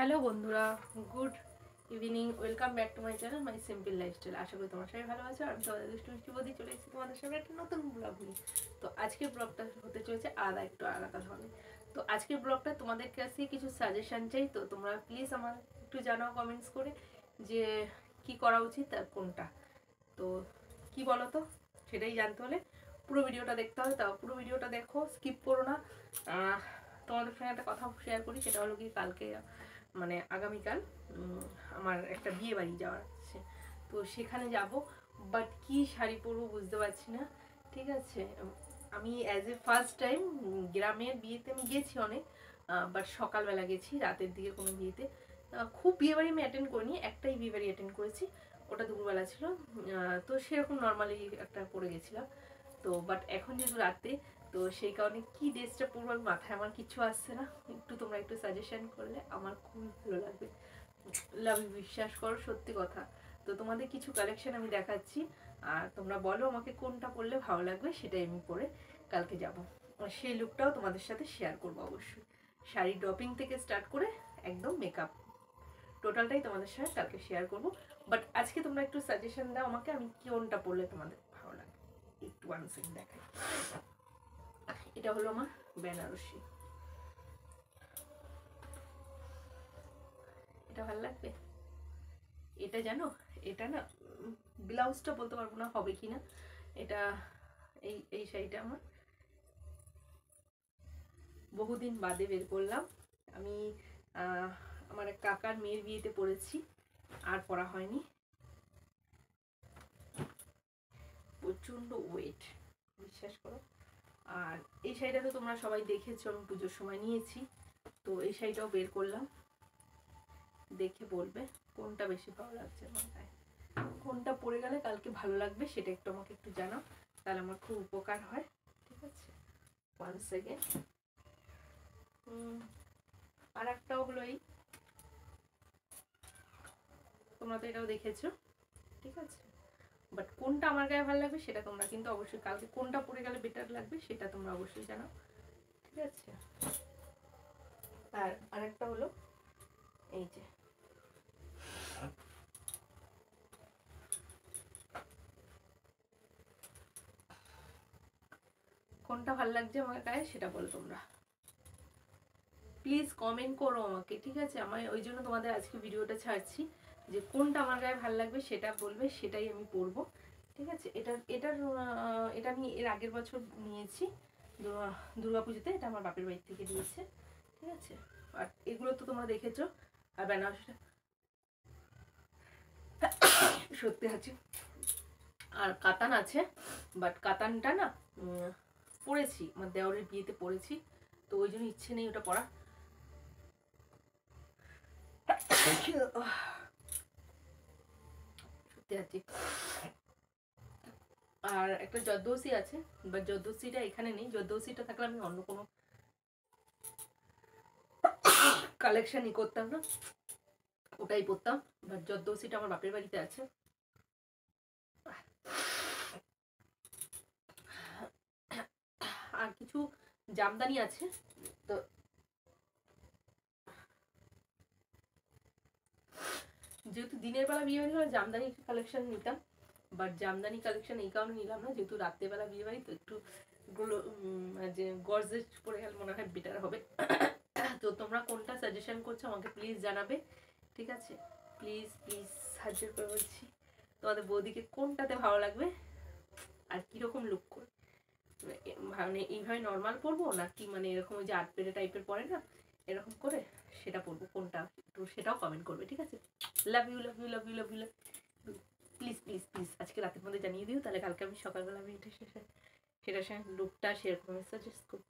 Hello বন্ধুরা, good evening. Welcome back to my channel my simple lifestyle. আশা করি তোমার সবাই ভালো আছো। আমি তোমাদের দুষ্টু মিষ্টি বদি চলে এসেছি তোমাদের সামনে একটা নতুন ব্লগ নিয়ে। তো আজকের ব্লগটা হতে চলেছে একটু আলাদা ধরনের। তো আজকের ব্লগটা তোমাদের কাছে কিছু সাজেশন চাই। তো তোমরা প্লিজ আমার একটু জানাও কমেন্টস করে যে কি করা উচিত আর কোনটা। তো কি বলো তো, সেটাই জানতে হলে পুরো ভিডিওটা দেখতে হবে। তাও পুরো ভিডিওটা দেখো, স্কিপ করো না। তোমাদের সঙ্গে একটা কথা শেয়ার করি, সেটা হলো কি কালকে মানে আগামীকাল আমার একটা বিয়ে বাড়ি যাওয়ার আছে। তো সেখানে যাব, বাট কি শাড়ি পরবো বুঝতে পারছি না। ঠিক আছে, আমি অ্যাজ এ ফার্স্ট টাইম গ্রামের বিয়েতে আমি গেছি অনেক, বাট সকালবেলা গেছি, রাতের দিকে কোনো বিয়েতে। খুব বিয়ে বাড়ি আমি অ্যাটেন্ড করিনি, একটাই বিয়ে বাড়ি অ্যাটেন্ড করেছি, ওটা দুপুরবেলা ছিল। তো সেরকম নর্মালি একটা পরে গেছিলাম। তো বাট এখন যেহেতু রাতে, তো সেই কারণে কি ড্রেসটা পরবো মাথায় আমার কিছু আসছে না। একটু তোমরা একটু সাজেশন করলে আমার খুবই ভালো লাগবে। লাভ, বিশ্বাস করো, সত্যি কথা। তো তোমাদের কিছু কালেকশন আমি দেখাচ্ছি, আর তোমরা বলো আমাকে কোনটা পরলে ভালো লাগবে, সেটাই আমি পরে কালকে যাব। সেই লুকটাও তোমাদের সাথে শেয়ার করবো অবশ্যই। শাড়ি ড্রপিং থেকে স্টার্ট করে একদম মেকআপ টোটালটাই তোমাদের সাথে কালকে শেয়ার করব। বাট আজকে তোমরা একটু সাজেশন দাও আমাকে, আমি কোনটা পরলে তোমাদের ভালো লাগে। একটু ওয়ান সেকেন্ড দেখাই। এটা হলো আমার বেনারসি, এটা ভালো লাগবে। এটা জানো, এটা না ব্লাউজটা বলতে পারবো না হবে কি না। এটা এই এই শাড়িটা আমার বহুদিন বাদে বের করলাম। আমি আমার এক কাকার মেয়ের বিয়েতে পরেছি, আর পরা হয়নি। প্রচণ্ড ওয়েট, বিশ্বাস করো। আর এই শাড়িটা তো তোমরা সবাই দেখেছো, আমি পুজোর সময় নিয়েছি। তো এই শাড়িটাও বের করলাম, দেখে বলবে কোনটা বেশি ভালো লাগছে আমার গায়ে, কোনটা পরে গেলে কালকে ভালো লাগবে, সেটা একটু আমাকে একটু জানাও, তাহলে আমার খুব উপকার হয়। ঠিক আছে, ওয়ান সেকেন্ড। আর একটাও হলো এই, তোমরা তো এটাও দেখেছো। ঠিক আছে, বাট কোনটা আমার গায়ে ভালো লাগবে সেটা তোমরা কিন্তু অবশ্যই কালকে কোনটা পরে গেলে বেটার লাগবে সেটা তোমরা অবশ্যই জানাও। ঠিক আছে, আর আরেকটা হলো এই যে, কোনটা ভালো লাগছে আমার গায়ে সেটা বলো তোমরা, প্লিজ কমেন্ট করো আমাকে। ঠিক আছে, আমি ওই জন্য তোমাদের আজকে ভিডিওটা ছাড়ছি, যে কোনটা আমার গায়ে ভালো লাগবে সেটা বলবে, সেটাই আমি পরবো। ঠিক আছে, এটা আমি এর আগের বছর নিয়েছি দুর্গা পুজোতে, এটা আমার বাপের বাড়ি থেকে দিয়েছে। ঠিক আছে, আর এগুলো তো তোমরা দেখেছো। আর বেনারসিটা সত্যি আছে, আর কাতান আছে, বাট কাতানটা না পরেছি, আমার দেওরের বিয়েতে পরেছি, তো ওই জন্য ইচ্ছে নেই ওটা পরা। সত্যি আছে। আর একটা জর্দৌসি আছে, বাট জর্দৌসিটা এখানে নেই। জর্দৌসিটা থাকলে আমি অন্য কোনো কালেকশনই করতাম না, ওটাই পরতাম। বাট জর্দৌসিটা আমার বাপের বাড়িতে আছে। আর কিছু জামদানি আছে, তো যেহেতু দিনের বেলা বিয়ে বাড়ি হলে জামদানি কালেকশন নিতাম, বাট জামদানি কালেকশন এই কারণে নিলাম না, যেহেতু রাত্রেবেলা বিয়ে বাড়ি, তো একটু গুলো যে গর্জেস পরে গেলে মনে হয় বেটার হবে। তো তোমরা কোনটা সাজেশন করছো আমাকে প্লিজ জানাবে। ঠিক আছে, প্লিজ প্লিজ সাহায্য করে বলছি, তোমাদের বৌদিকে কোনটাতে ভালো লাগবে আর কীরকম লুক করবে, মানে এইভাবে নর্মাল পরবো নাকি মানে এরকম ওই যে আট পেরে টাইপের পরে না, এরকম করে সেটা পরবো, কোনটা একটু সেটাও কমেন্ট করবে। ঠিক আছে, love you love you love you love you love. Please please please আজকে রাতের মধ্যে জানিয়ে দিও, তাহলে কালকে আমি সকালবেলা আমি এটা সেটার সঙ্গে লুকটা শেয়ার করবো, সাজেস্ট করবো।